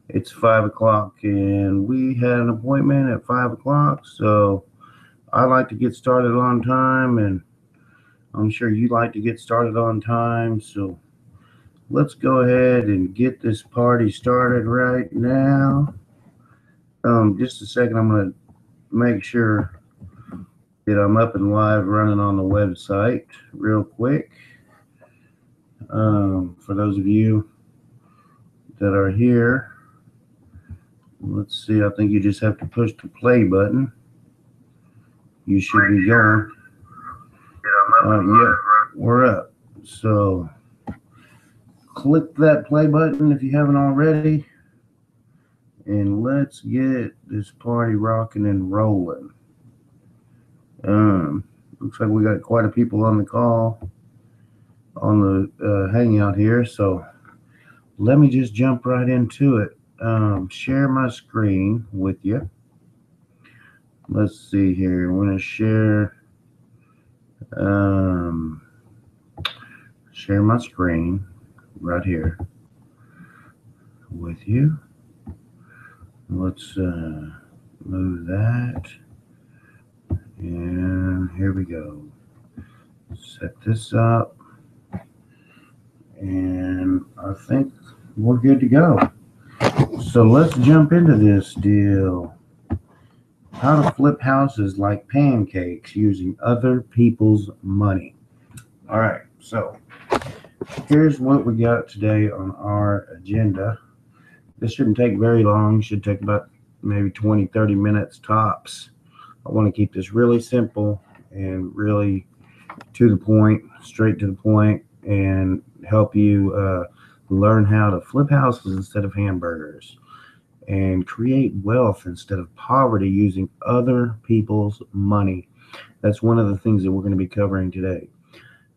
It's 5 o'clock, and we had an appointment at 5 o'clock, so I like to get started on time, and I'm sure you like to get started on time, so let's go ahead and get this party started right now. Just a second, I'm going to make sure that I'm up and live running on the website real quick. For those of you that are here, let's see, I think you just have to push the play button. You should be going. Yeah, we're up. So click that play button if you haven't already. And let's get this party rocking and rolling. Looks like we got quite a people on the call, on the hangout here. So let me just jump right into it. Share my screen with you. Let's see here. I'm going to share my screen right here with you. Let's move that, and here we go. Set this up, and I think we're good to go. So let's jump into this deal. How to flip houses like pancakes using other people's money. All right, so here's what we got today on our agenda. This shouldn't take very long. Should take about maybe 20-30 minutes tops. I want to keep this really simple and really to the point, straight to the point, and help you learn how to flip houses instead of hamburgers and create wealth instead of poverty using other people's money. That's one of the things that we're going to be covering today.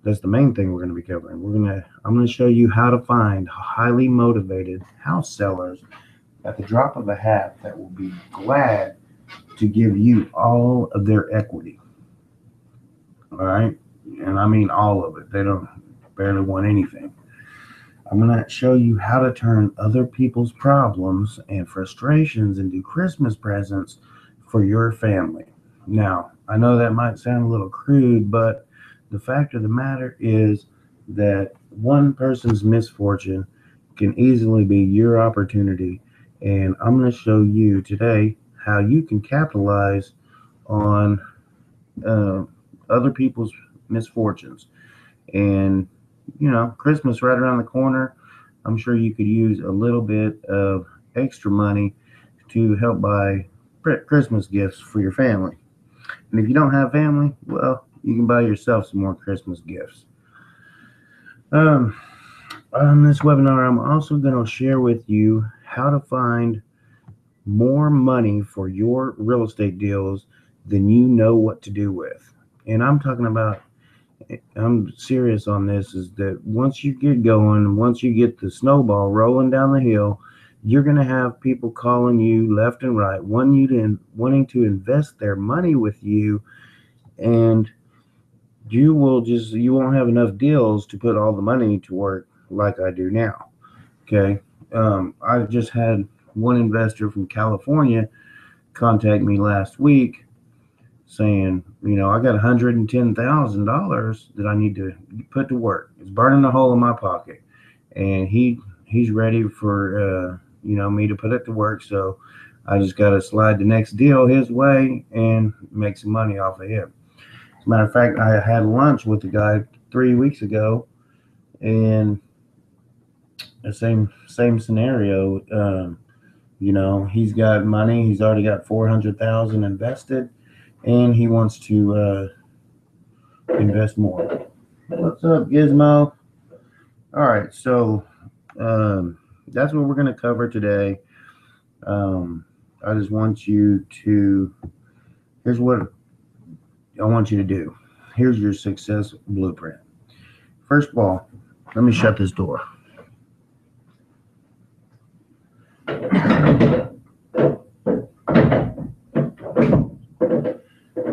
That's the main thing we're going to be covering. I'm going to show you how to find highly motivated house sellers at the drop of a hat that will be glad to give you all of their equity. All right? And I mean all of it. They don't barely want anything. I'm going to show you how to turn other people's problems and frustrations into Christmas presents for your family. Now, I know that might sound a little crude, but the fact of the matter is that one person's misfortune can easily be your opportunity. And I'm going to show you today how you can capitalize on other people's misfortunes. And, Christmas right around the corner. I'm sure you could use a little bit of extra money to help buy Christmas gifts for your family. And if you don't have family, well, you can buy yourself some more Christmas gifts. On this webinar, I'm also going to share with you how to find more money for your real estate deals than you know what to do with. And I'm serious on this, is that once you get going, once you get the snowball rolling down the hill, you're going to have people calling you left and right, wanting to invest their money with you, and you won't have enough deals to put all the money to work like I do now. Okay. I just had one investor from California contact me last week saying, I got $110,000 that I need to put to work. It's burning a hole in my pocket, and he's ready for me to put it to work. So I just got to slide the next deal his way and make some money off of him. As a matter of fact, I had lunch with the guy 3 weeks ago, and the same scenario. He's got money. He's already got $400,000 invested, and he wants to invest more. What's up, Gizmo? All right, so that's what we're going to cover today. I just want you to. Here's what I want you to do. Here's your success blueprint. First of all, let me shut this door.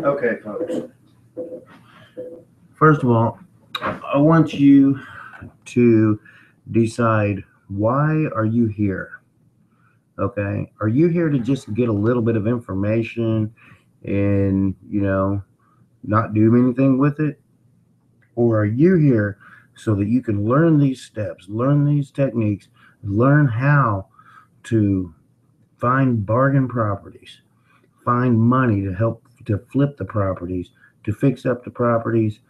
Okay, folks. First of all, I want you to decide, why are you here? Okay. Are you here to just get a little bit of information and, not do anything with it? Or are you here so that you can learn these steps, learn these techniques, learn how to find bargain properties, find money to help to flip the properties, to fix up the properties,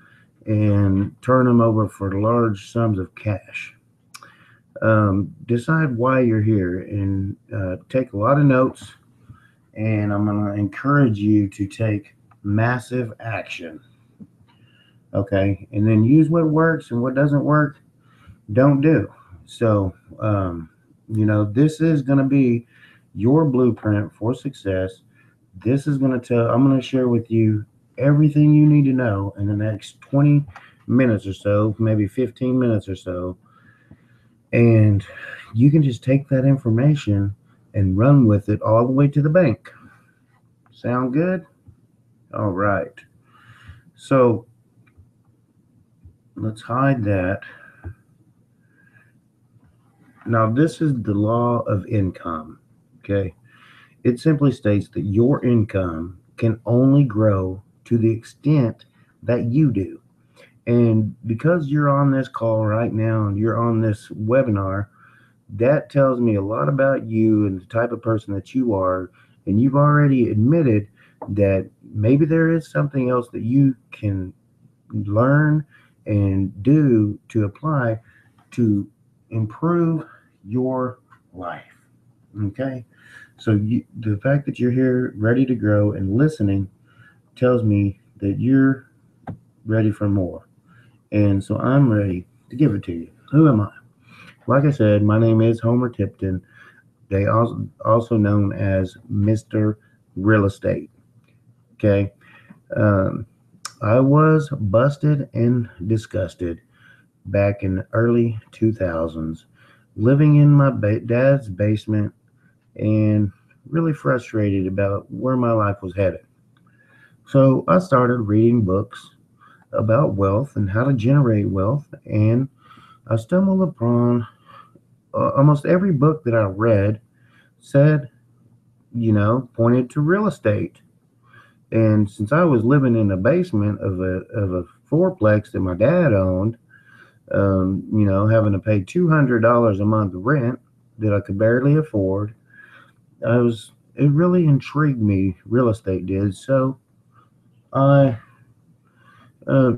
and turn them over for large sums of cash? Decide why you're here and take a lot of notes. And I'm going to encourage you to take massive action. Okay. And then use what works, and what doesn't work, don't do. So, this is going to be your blueprint for success. This is going to I'm going to share with you everything you need to know in the next 20 minutes or so, maybe 15 minutes or so. And you can just take that information and run with it all the way to the bank. Sound good? All right. So let's hide that. Now, this is the law of income. Okay. It simply states that your income can only grow to the extent that you do. And because you're on this call right now and you're on this webinar, that tells me a lot about you and the type of person that you are. And you've already admitted that maybe there is something else that you can learn and do to apply to improve your life. Okay? So the fact that you're here ready to grow and listening tells me that you're ready for more. And so I'm ready to give it to you. Who am I? Like I said, my name is Homer Tipton. They also known as Mr. Real Estate. Okay. Um, I was busted and disgusted back in the early 2000s, living in my dad's basement and really frustrated about where my life was headed. So I started reading books about wealth and how to generate wealth, and I stumbled upon almost every book that I read said, pointed to real estate. And since I was living in the basement of a fourplex that my dad owned, having to pay $200 a month rent that I could barely afford, it really intrigued me. Real estate did. So I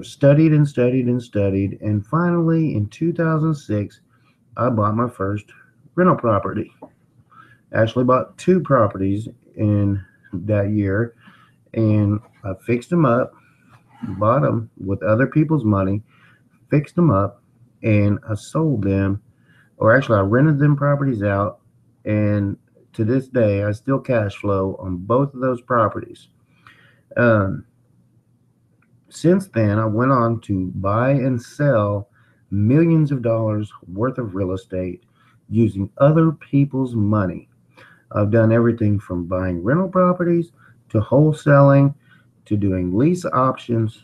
studied and studied and studied, and finally in 2006, I bought my first rental property. Actually, bought two properties in that year, and I fixed them up, bought them with other people's money, fixed them up, and I sold them, or actually, I rented them properties out, and to this day, I still cash flow on both of those properties. Um, since then, I went on to buy and sell millions of dollars worth of real estate using other people's money. I've done everything from buying rental properties to wholesaling to doing lease options,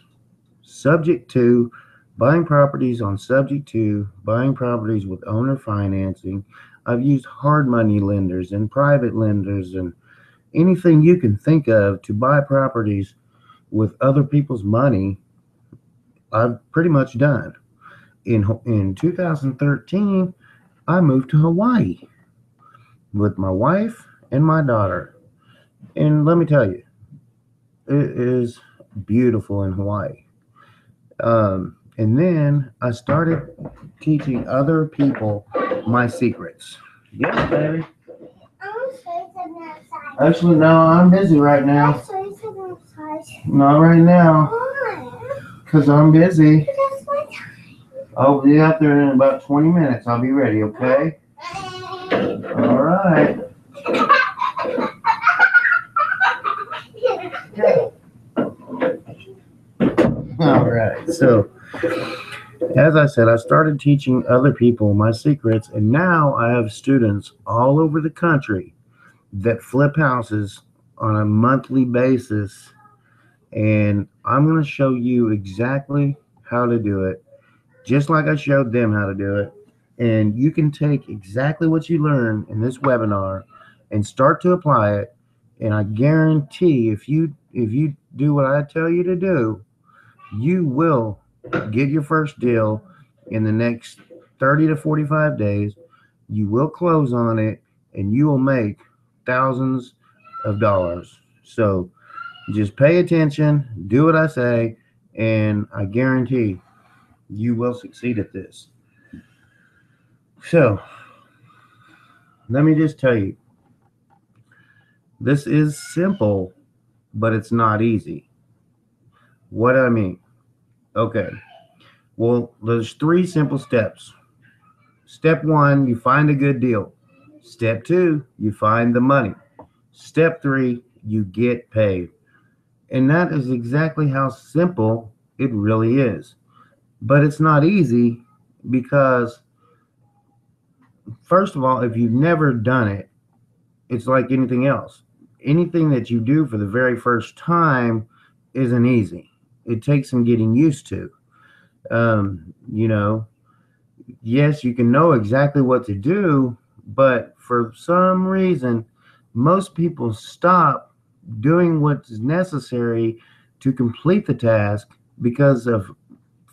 subject to buying properties on subject to buying properties with owner financing. I've used hard money lenders and private lenders and anything you can think of to buy properties with other people's money. I've pretty much done. In 2013, I moved to Hawaii with my wife and my daughter. And let me tell you, it is beautiful in Hawaii. And then I started teaching other people my secrets. Yes, baby. Actually, no, I'm busy right now. Not right now. Because I'm busy. I'll be out there in about 20 minutes. I'll be ready, okay? All right. All right. So, as I said, I started teaching other people my secrets, and now I have students all over the country that flip houses on a monthly basis, and I'm going to show you exactly how to do it, just like I showed them how to do it. And you can take exactly what you learn in this webinar and start to apply it. And I guarantee if you do what I tell you to do, you will get your first deal in the next 30 to 45 days. You will close on it and you will make thousands of dollars. So just pay attention, do what I say, and I guarantee you will succeed at this. So let me just tell you, this is simple, but it's not easy. What do I mean? Okay. Well, there's three simple steps. Step one, you find a good deal. Step two, you find the money. Step three, you get paid. And that is exactly how simple it really is. But it's not easy because, first of all, if you've never done it, it's like anything else. Anything that you do for the very first time isn't easy. It takes some getting used to. You know, yes, you can know exactly what to do, but for some reason, most people stop doing what's necessary to complete the task because of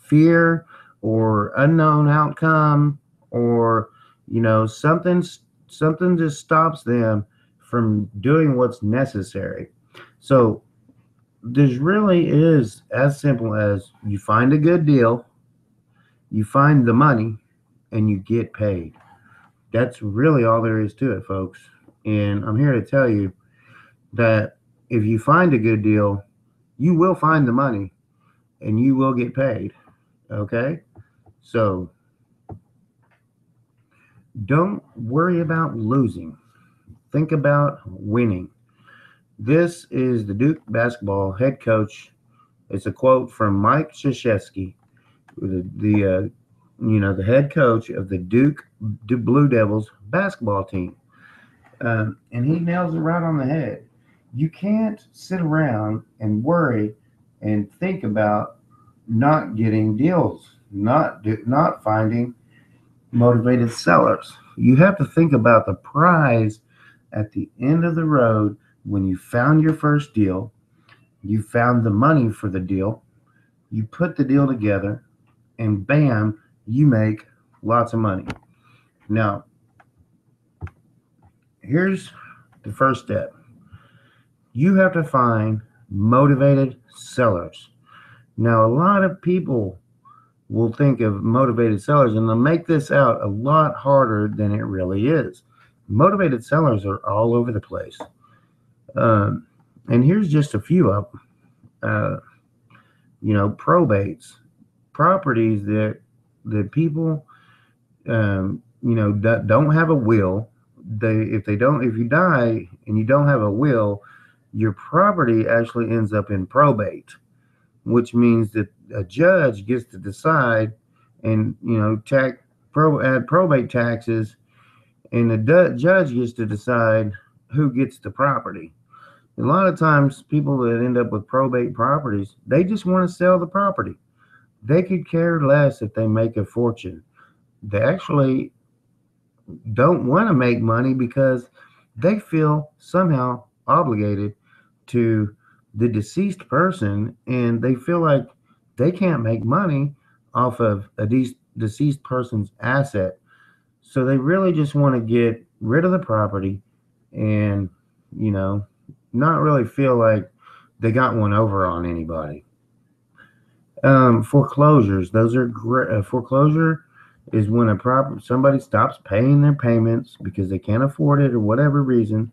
fear or unknown outcome, or something just stops them from doing what's necessary. So this really is as simple as you find a good deal, you find the money, and you get paid. That's really all there is to it, folks. And I'm here to tell you that if you find a good deal, you will find the money and you will get paid. Okay? So don't worry about losing. Think about winning. This is the Duke basketball head coach. It's a quote from Mike Krzyzewski, the head coach of the Duke Blue Devils basketball team. And he nails it right on the head. You can't sit around and worry and think about not getting deals, not finding motivated sellers. You have to think about the prize at the end of the road when you found your first deal, you found the money for the deal, you put the deal together, and bam, you make lots of money. Now, here's the first step. You have to find motivated sellers. Now, a lot of people will think of motivated sellers and they'll make this out a lot harder than it really is. Motivated sellers are all over the place. And here's just a few of them. Probates, properties that people, don't have a will. If you die and you don't have a will, your property actually ends up in probate, which means that a judge gets to decide and add probate taxes, and the judge gets to decide who gets the property. A lot of times people that end up with probate properties, they just want to sell the property. They could care less if they make a fortune. They actually don't want to make money because they feel somehow obligated to the deceased person, and they feel like they can't make money off of a deceased person's asset. So they really just want to get rid of the property and, not really feel like they got one over on anybody. Foreclosures. Those are great. Foreclosure is when somebody stops paying their payments because they can't afford it or whatever reason,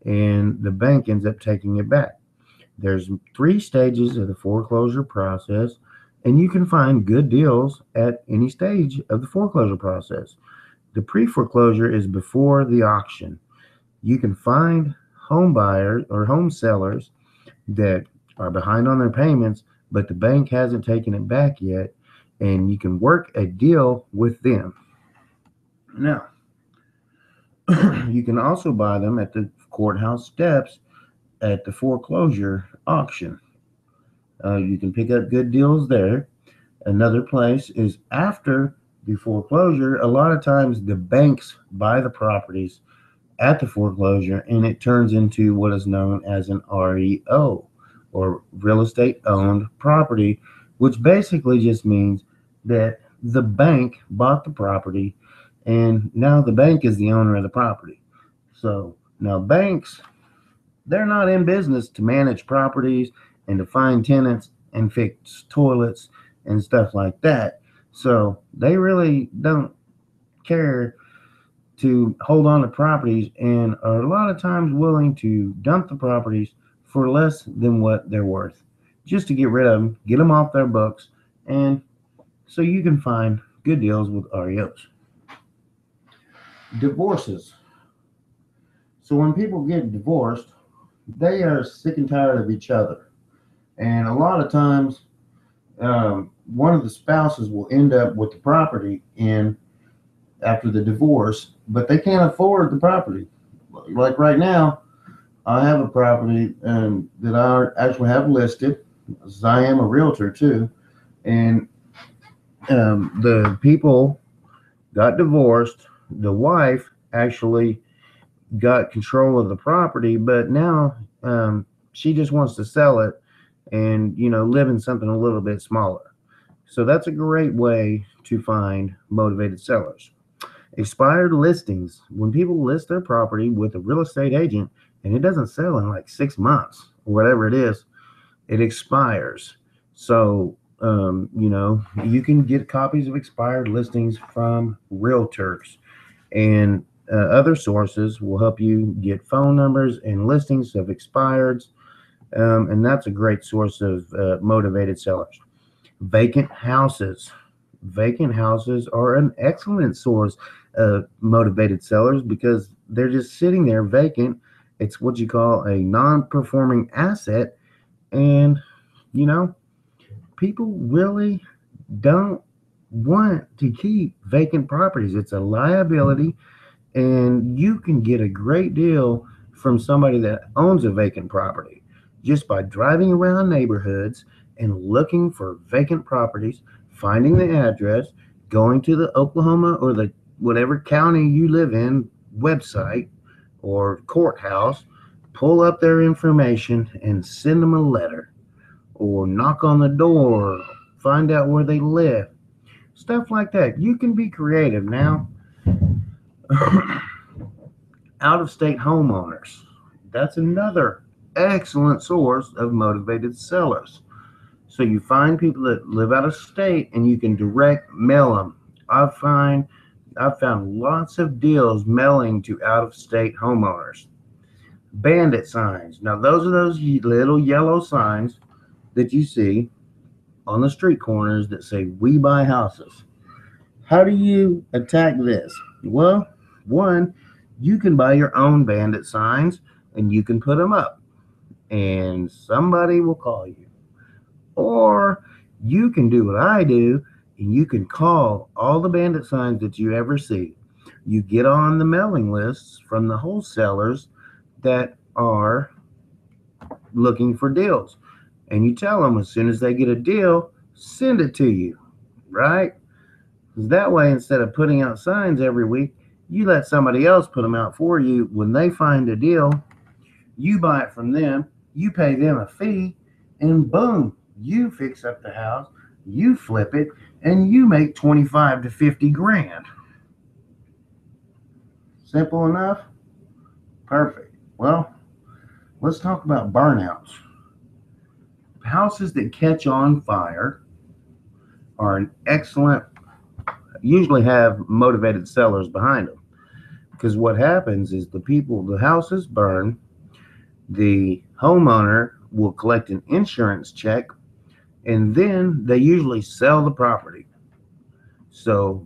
and the bank ends up taking it back. There's 3 stages of the foreclosure process, and you can find good deals at any stage of the foreclosure process. The pre-foreclosure is before the auction. You can find home buyers or home sellers that are behind on their payments, but the bank hasn't taken it back yet, and you can work a deal with them. Now, you can also buy them at the courthouse steps at the foreclosure auction. You can pick up good deals there. Another place is after the foreclosure. A lot of times the banks buy the properties at the foreclosure, and it turns into what is known as an REO, or real estate owned property, which basically just means that the bank bought the property and now the bank is the owner of the property. So now banks, they're not in business to manage properties and to find tenants and fix toilets and stuff like that. So they really don't care to hold on to properties and are a lot of times willing to dump the properties for less than what they're worth just to get rid of them, get them off their books, and so you can find good deals with REOs. Divorces. So when people get divorced, they are sick and tired of each other. And a lot of times, one of the spouses will end up with the property in after the divorce, but they can't afford the property. Like right now, I have a property that I actually have listed. I am a realtor too, and the people got divorced. The wife actually got control of the property, but now she just wants to sell it and live in something a little bit smaller. So that's a great way to find motivated sellers. Expired listings. When people list their property with a real estate agent and it doesn't sell in like 6 months or whatever it is, it expires. So, you can get copies of expired listings from realtors, and other sources will help you get phone numbers and listings of expireds. And that's a great source of motivated sellers. Vacant houses. Vacant houses are an excellent source of motivated sellers because they're just sitting there vacant. It's what you call a non performing asset. And, you know, people really don't want to keep vacant properties. It's a liability, and you can get a great deal from somebody that owns a vacant property just by driving around neighborhoods and looking for vacant properties, finding the address, going to the Oklahoma or the whatever county you live in website or courthouse, pull up their information and send them a letter or knock on the door, find out where they live, stuff like that. You can be creative now. Out of state homeowners. That's another excellent source of motivated sellers. So you find people that live out of state and you can direct mail them. I've found lots of deals mailing to out of state homeowners. Bandit signs. Now those are those little yellow signs that you see on the street corners that say "We buy houses." How do you attack this? Well, one, you can buy your own bandit signs and you can put them up and somebody will call you. Or you can do what I do and you can call all the bandit signs that you ever see. You get on the mailing lists from the wholesalers that are looking for deals. And you tell them as soon as they get a deal, send it to you, right? That way, instead of putting out signs every week, you let somebody else put them out for you. When they find a deal, you buy it from them, you pay them a fee, and boom, you fix up the house, you flip it, and you make 25 to 50 grand. Simple enough? Perfect. Well, let's talk about burnouts. Houses that catch on fire are an excellent, usually have motivated sellers behind them. Because what happens is the houses burn, the homeowner will collect an insurance check, and then they usually sell the property. So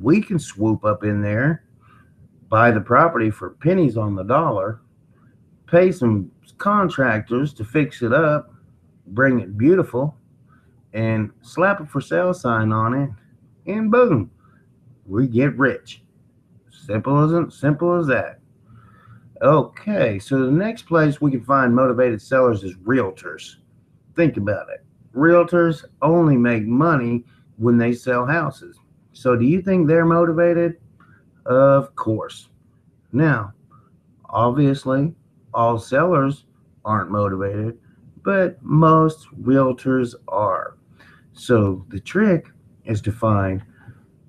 we can swoop up in there, buy the property for pennies on the dollar, pay some contractors to fix it up, bring it beautiful, and slap a for sale sign on it, and boom, we get rich. Simple as that. Okay, so the next place we can find motivated sellers is realtors. Think about it. Realtors only make money when they sell houses. So do you think they're motivated? Of course. Now, Obviously, all sellers aren't motivated, but most realtors are. So the trick is to find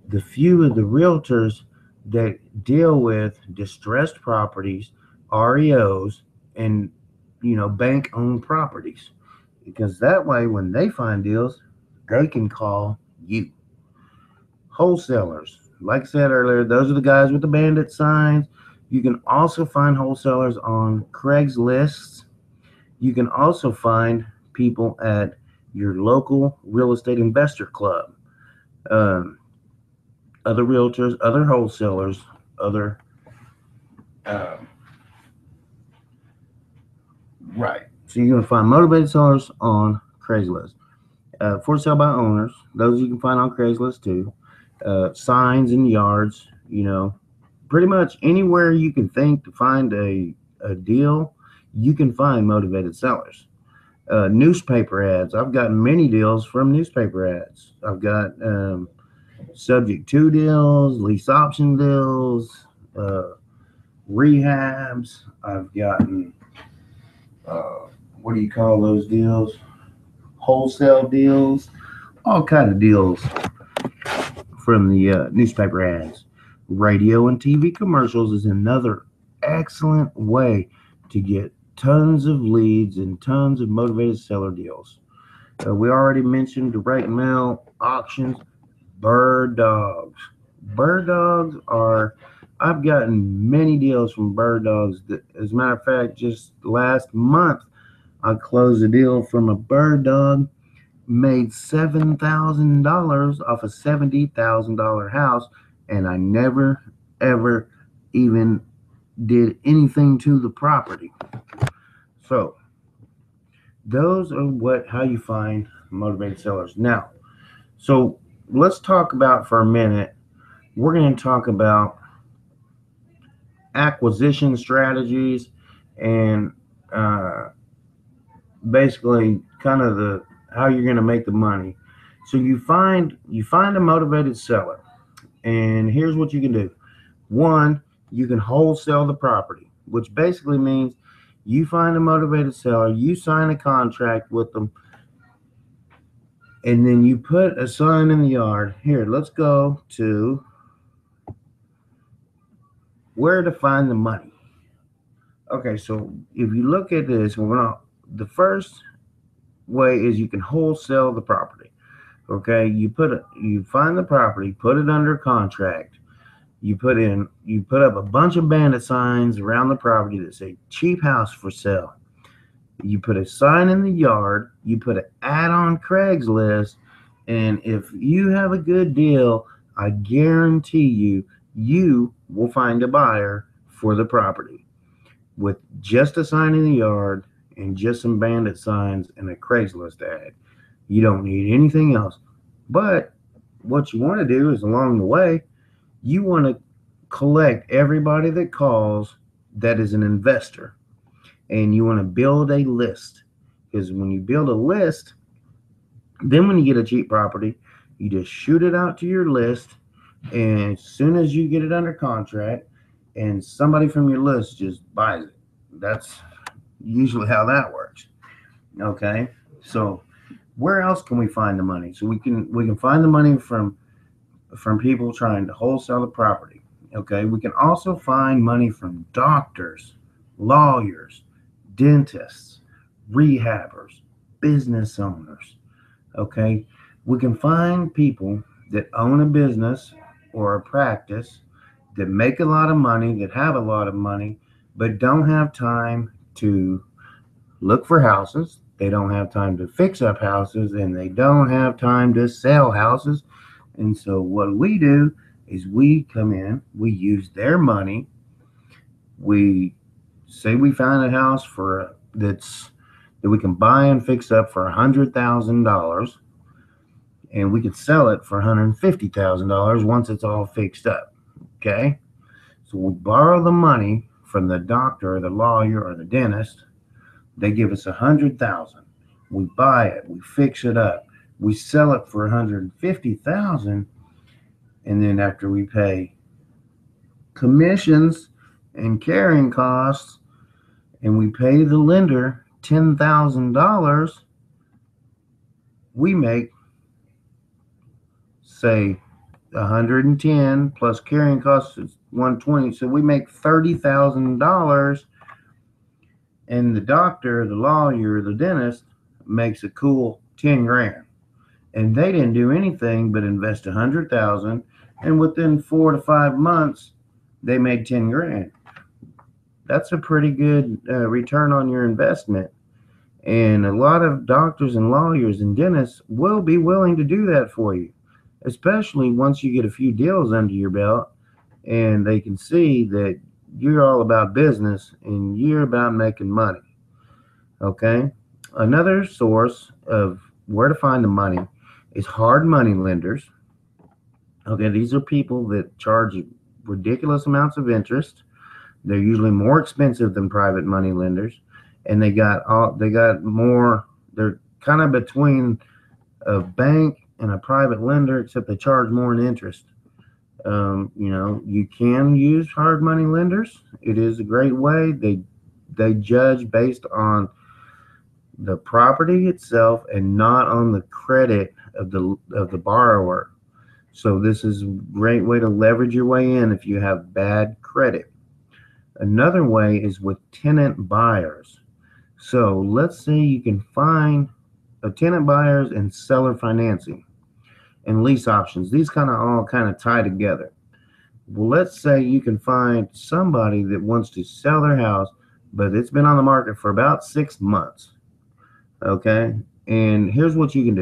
the few of the realtors that deal with distressed properties, REOs, and bank owned properties. Because that way when they find deals, they can call you. Wholesalers. Like I said earlier, those are the guys with the bandit signs. You can also find wholesalers on Craigslist. You can also find people at your local real estate investor club. Um, Other realtors, other wholesalers, other um, right. So you're gonna find motivated sellers on Craigslist. For sale by owners, those you can find on Craigslist too. Signs in yards, pretty much anywhere you can think to find a deal, you can find motivated sellers. Newspaper ads. I've gotten many deals from newspaper ads. I've got subject to deals, lease option deals, uh, rehabs. I've gotten what do you call those deals? Wholesale deals, all kind of deals from the newspaper ads. Radio and TV commercials is another excellent way to get tons of leads and tons of motivated seller deals. We already mentioned direct mail, auctions, bird dogs. Bird dogs are, I've gotten many deals from bird dogs. That, as a matter of fact, just last month, I closed a deal from a bird dog, made $7,000 off a $70,000 house, and I never, ever even did anything to the property. So, those are how you find motivated sellers. Now, so let's talk about for a minute. We're going to talk about acquisition strategies and basically kind of the how you're going to make the money. So you find a motivated seller, and here's what you can do. One, you can wholesale the property, which basically means you find a motivated seller, you sign a contract with them, and then you put a sign in the yard. Here, let's go to where to find the money. Okay, so if you look at this, the first way is you can wholesale the property. Okay, you find the property, put it under contract. You put up a bunch of bandit signs around the property that say cheap house for sale. You put a sign in the yard, you put an ad on Craigslist, and if you have a good deal, I guarantee you will find a buyer for the property with just a sign in the yard and just some bandit signs and a Craigslist ad. You don't need anything else. But what you want to do is along the way, you want to collect everybody that calls that is an investor, and you want to build a list. Because when you build a list, then when you get a cheap property, you just shoot it out to your list, and as soon as you get it under contract and somebody from your list just buys it. That's usually how that works. Okay, so where else can we find the money? So we can find the money from people trying to wholesale the property. Okay, we can also find money from doctors, lawyers, dentists, rehabbers, business owners. Okay, we can find people that own a business or a practice that make a lot of money, that have a lot of money, but don't have time to look for houses. They don't have time to fix up houses, and they don't have time to sell houses. And so what we do is we come in, we use their money. We say we found a house that we can buy and fix up for $100,000, and we could sell it for $150,000 once it's all fixed up. Okay, so we borrow the money from the doctor or the lawyer or the dentist. They give us $100,000. We buy it, we fix it up, we sell it for $150,000, and then after we pay commissions and carrying costs, and we pay the lender $10,000, we make, say, 110 plus carrying costs is 120. So we make $30,000, and the doctor, the lawyer, the dentist makes a cool 10 grand. And they didn't do anything but invest 100,000, and within 4 to 5 months, they made 10 grand. That's a pretty good return on your investment. And a lot of doctors and lawyers and dentists will be willing to do that for you, especially once you get a few deals under your belt and they can see that you're all about business and you're about making money. Okay. Another source of where to find the money is hard money lenders. Okay. These are people that charge ridiculous amounts of interest. They're usually more expensive than private money lenders, and they got more. They're kind of between a bank and a private lender, except they charge more in interest. You can use hard money lenders. It is a great way. They judge based on the property itself and not on the credit of the borrower. So this is a great way to leverage your way in if you have bad credit. Another way is with tenant buyers. So let's say you can find a tenant buyers and seller financing and lease options. These all tie together. Well, let's say you can find somebody that wants to sell their house, but it's been on the market for about 6 months. Okay. And here's what you can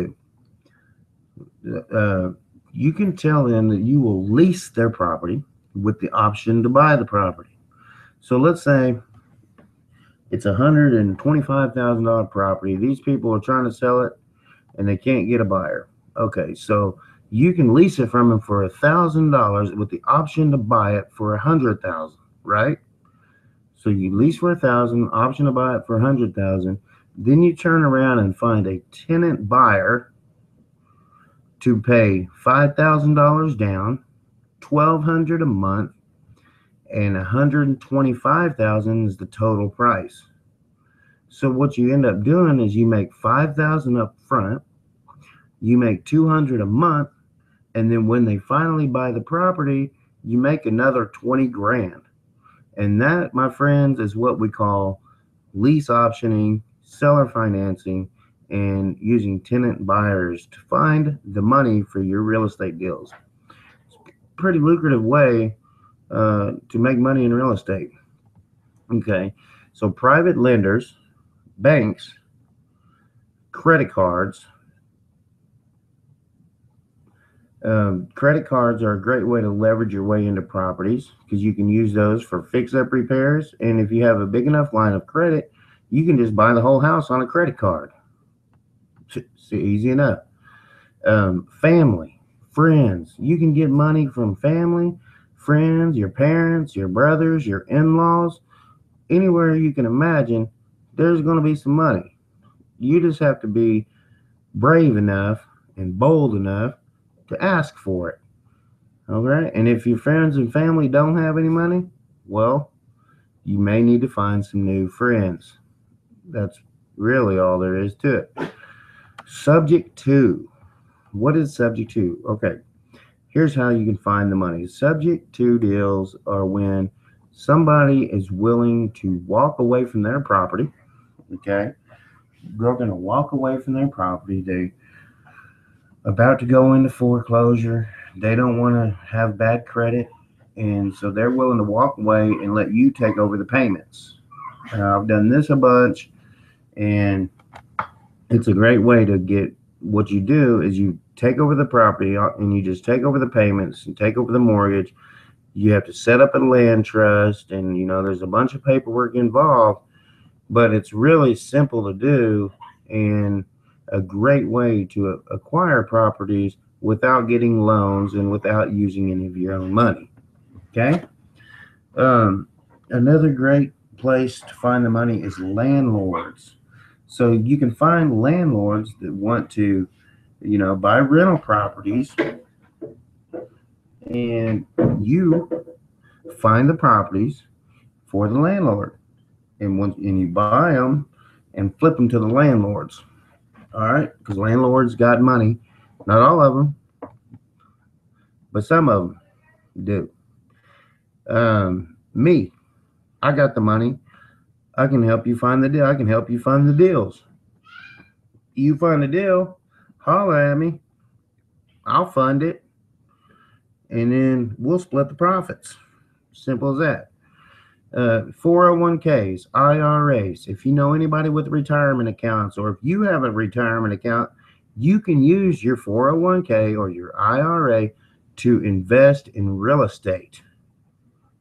do. You can tell them that you will lease their property with the option to buy the property. So let's say it's a $125,000 property. These people are trying to sell it and they can't get a buyer. Okay, so you can lease it from them for $1,000 with the option to buy it for $100,000, right? So you lease for $1,000, option to buy it for $100,000. Then you turn around and find a tenant buyer to pay $5,000 down, $1,200 a month, and $125,000 is the total price. So what you end up doing is you make $5,000 up front, you make $200 a month, and then when they finally buy the property, you make another 20 grand. And that, my friends, is what we call lease optioning, seller financing, and using tenant buyers to find the money for your real estate deals. It's a pretty lucrative way to make money in real estate. Okay, so private lenders, banks, credit cards. Credit cards are a great way to leverage your way into properties because you can use those for fix-up repairs. And if you have a big enough line of credit, you can just buy the whole house on a credit card. It's easy enough. Family, friends. You can get money from family, friends, your parents, your brothers, your in-laws. Anywhere you can imagine, there's going to be some money. You just have to be brave enough and bold enough to ask for it. Okay? And if your friends and family don't have any money, well, you may need to find some new friends. That's really all there is to it. Subject to. What is subject to? Okay. Here's how you can find the money. Subject to deals are when somebody is willing to walk away from their property. Okay. They're going to walk away from their property. They about to go into foreclosure. They don't want to have bad credit, and so they're willing to walk away and let you take over the payments. I've done this a bunch, and it's a great way to get. What you do is you take over the property and you just take over the payments and take over the mortgage. You have to set up a land trust, and there's a bunch of paperwork involved, but it's really simple to do and a great way to acquire properties without getting loans and without using any of your own money. Okay. Another great place to find the money is landlords. So you can find landlords that want to, buy rental properties, and you find the properties, for the landlord. And you buy them and flip them to the landlords. All right, because landlords got money. Not all of them, but some of them do. Me, I got the money. I can help you find the deal. I can help you find the deals. You find a deal, holler at me. I'll fund it, and then we'll split the profits. Simple as that. 401ks, IRAs. If you know anybody with retirement accounts, or if you have a retirement account, you can use your 401k or your IRA to invest in real estate.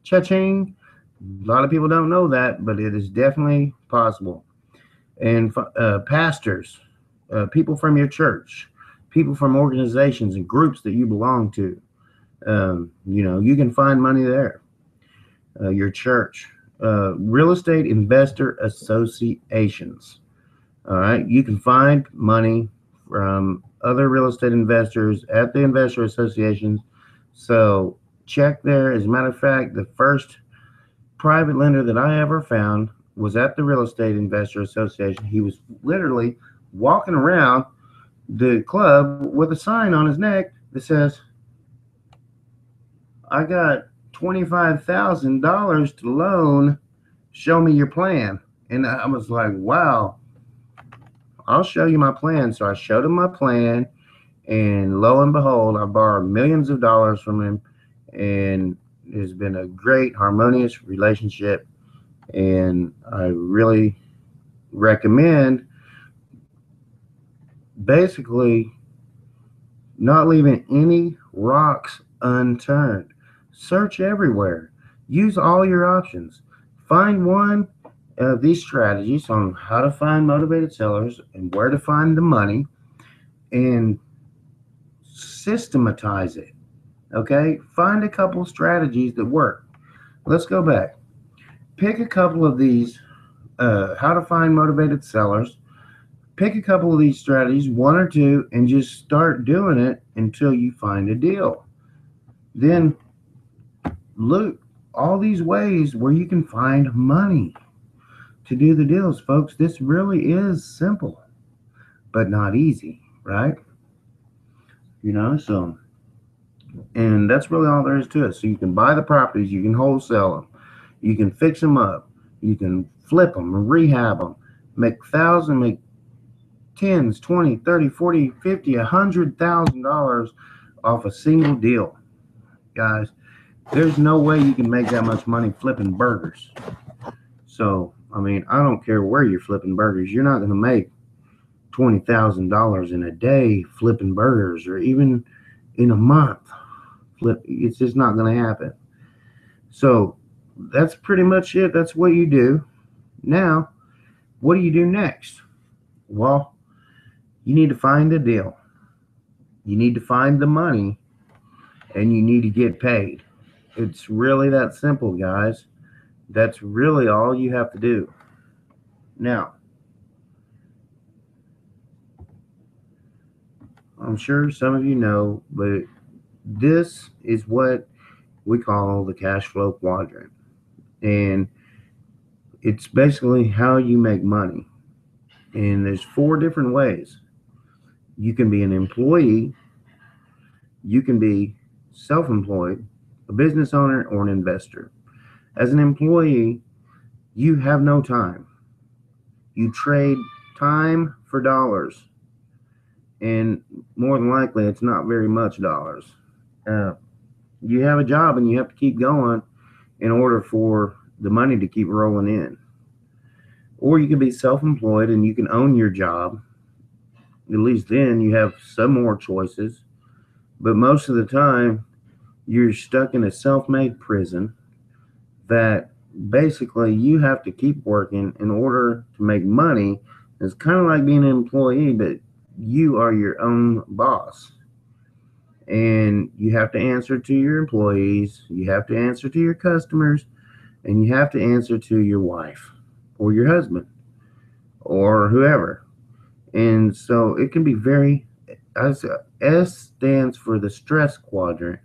Cha-ching. A lot of people don't know that, but it is definitely possible. And pastors, people from your church, people from organizations and groups that you belong to, you can find money there. Your church, real estate investor associations. All right, you can find money from other real estate investors at the investor associations. So check there. As a matter of fact, the first private lender that I ever found was at the Real Estate Investor Association. He was literally walking around the club with a sign on his neck that says, I got $25,000 to loan. Show me your plan. And I was like, wow, I'll show you my plan. So I showed him my plan, and lo and behold, I borrowed millions of dollars from him, and it's been a great, harmonious relationship. And I really recommend basically not leaving any rocks unturned. Search everywhere. Use all your options. Find one of these strategies on how to find motivated sellers and where to find the money, and systematize it. Okay? Find a couple of strategies that work. Let's go back. Pick a couple of these, how to find motivated sellers. Pick a couple of these strategies, one or two, and just start doing it until you find a deal. Then look, all these ways where you can find money to do the deals, folks. This really is simple, but not easy, right? So, and that's really all there is to it. So you can buy the properties, you can wholesale them, you can fix them up, you can flip them and rehab them, make tens, 20, 30, 40, 50, $100,000 off a single deal. Guys, there's no way you can make that much money flipping burgers. So, I don't care where you're flipping burgers. You're not going to make $20,000 in a day flipping burgers, or even in a month. It's just not going to happen. So, that's pretty much it. That's what you do. Now, what do you do next? Well, you need to find a deal. You need to find the money, and you need to get paid. It's really that simple, guys. That's really all you have to do. Now, I'm sure some of you know, but this is what we call the cash flow quadrant. And it's basically how you make money. And there's 4 different ways. You can be an employee, you can be self-employed, a business owner, or an investor. As an employee, you have no time. You trade time for dollars. And more than likely, it's not very much dollars. You have a job and you have to keep going in order for the money to keep rolling in. Or you can be self-employed and you can own your job. At least then you have some more choices. But most of the time, you're stuck in a self-made prison that basically you have to keep working in order to make money. It's kind of like being an employee, but you are your own boss. And you have to answer to your employees, you have to answer to your customers, and you have to answer to your wife or your husband or whoever. And so it can be very, S stands for the stress quadrant,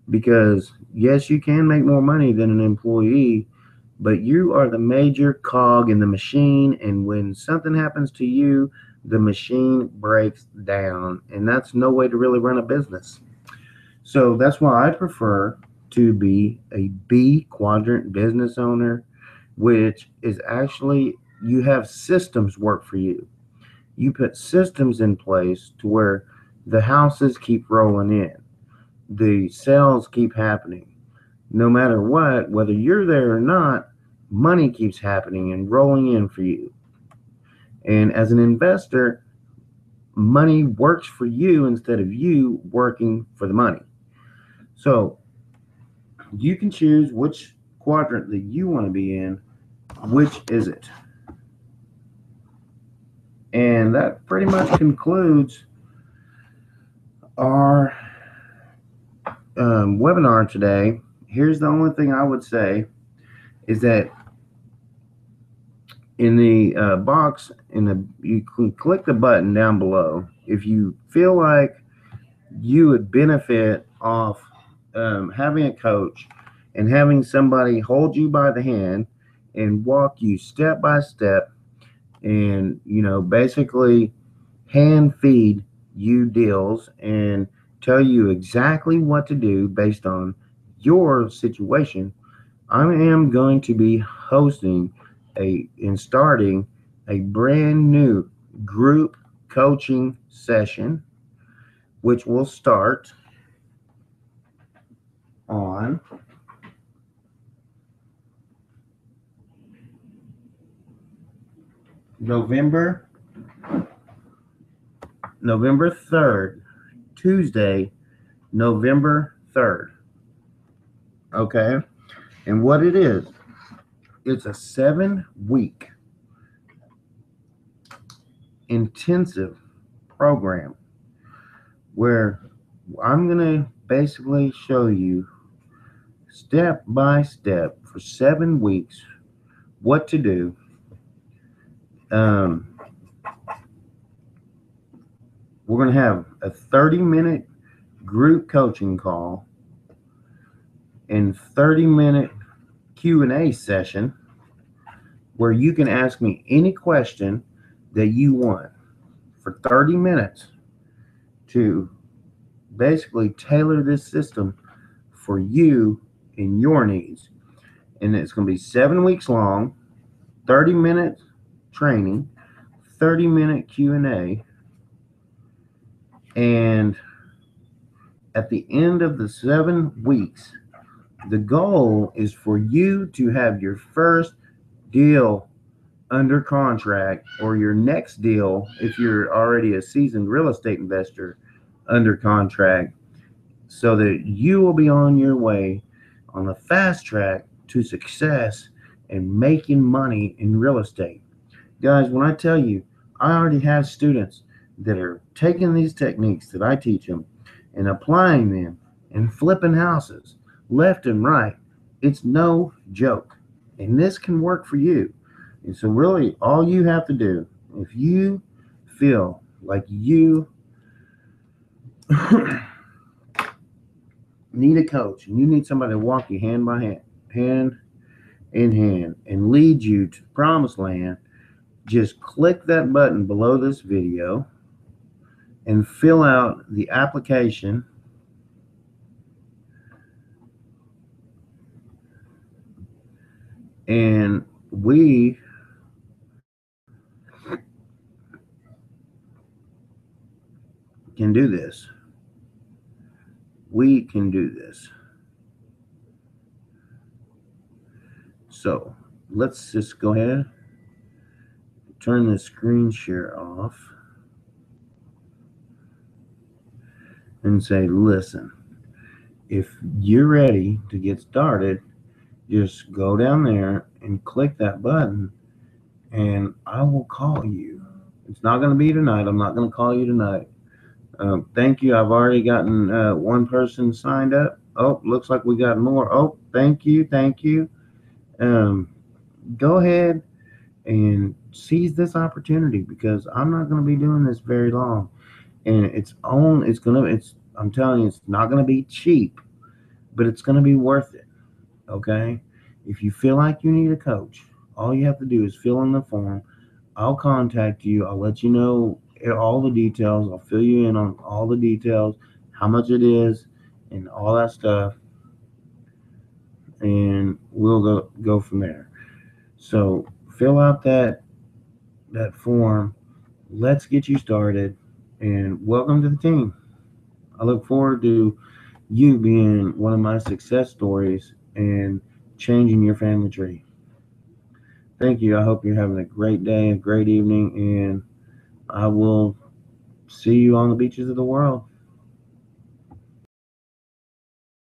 because yes, you can make more money than an employee, but you are the major cog in the machine. And when something happens to you, the machine breaks down. And that's no way to really run a business. So that's why I prefer to be a B quadrant business owner, which is actually you have systems work for you. You put systems in place to where the houses keep rolling in, the sales keep happening. No matter what, whether you're there or not, money keeps happening and rolling in for you. And as an investor, money works for you instead of you working for the money. So you can choose which quadrant that you want to be in. Which is it? And that pretty much concludes our webinar today. Here's the only thing I would say is that in the box, you can click the button down below if you feel like you would benefit off having a coach and having somebody hold you by the hand and walk you step by step and basically hand feed you deals and tell you exactly what to do based on your situation. I am going to be hosting and starting a brand new group coaching session, which will start on November 3rd, Tuesday, November 3rd. Okay? And what it is, it's a 7-week intensive program where I'm going to basically show you step by step for 7 weeks what to do. We're going to have a 30-minute group coaching call and 30-minute Q&A session where you can ask me any question that you want for 30 minutes to basically tailor this system for you and your needs. And it's going to be 7 weeks long, 30-minute training, 30-minute Q&A, and at the end of the 7 weeks, the goal is for you to have your first deal under contract, or your next deal, if you're already a seasoned real estate investor, under contract, so that you will be on your way on the fast track to success and making money in real estate. Guys, when I tell you, I already have students that are taking these techniques that I teach them and applying them and flipping houses left and right. It's no joke. And this can work for you. And so really all you have to do, if you feel like you need a coach and you need somebody to walk you hand by hand, hand in hand, and lead you to the promised land, just click that button below this video and fill out the application. And we can do this. We can do this. So let's just go ahead, turn the screen share off, and say, listen, if you're ready to get started, just go down there and click that button and I will call you. It's not going to be tonight. I'm not going to call you tonight. Thank you. I've already gotten one person signed up. Oh, looks like we got more. Oh, thank you. Thank you. Go ahead and seize this opportunity, because I'm not going to be doing this very long. And I'm telling you, it's not going to be cheap, but it's going to be worth it. Okay. If you feel like you need a coach, all you have to do is fill in the form. I'll contact you. I'll let you know all the details. I'll fill you in on all the details, how much it is, and all that stuff, and we'll go from there. So fill out that form. Let's get you started, and welcome to the team. I look forward to you being one of my success stories and changing your family tree. Thank you. I hope you're having a great day, a great evening, and I will see you on the beaches of the world.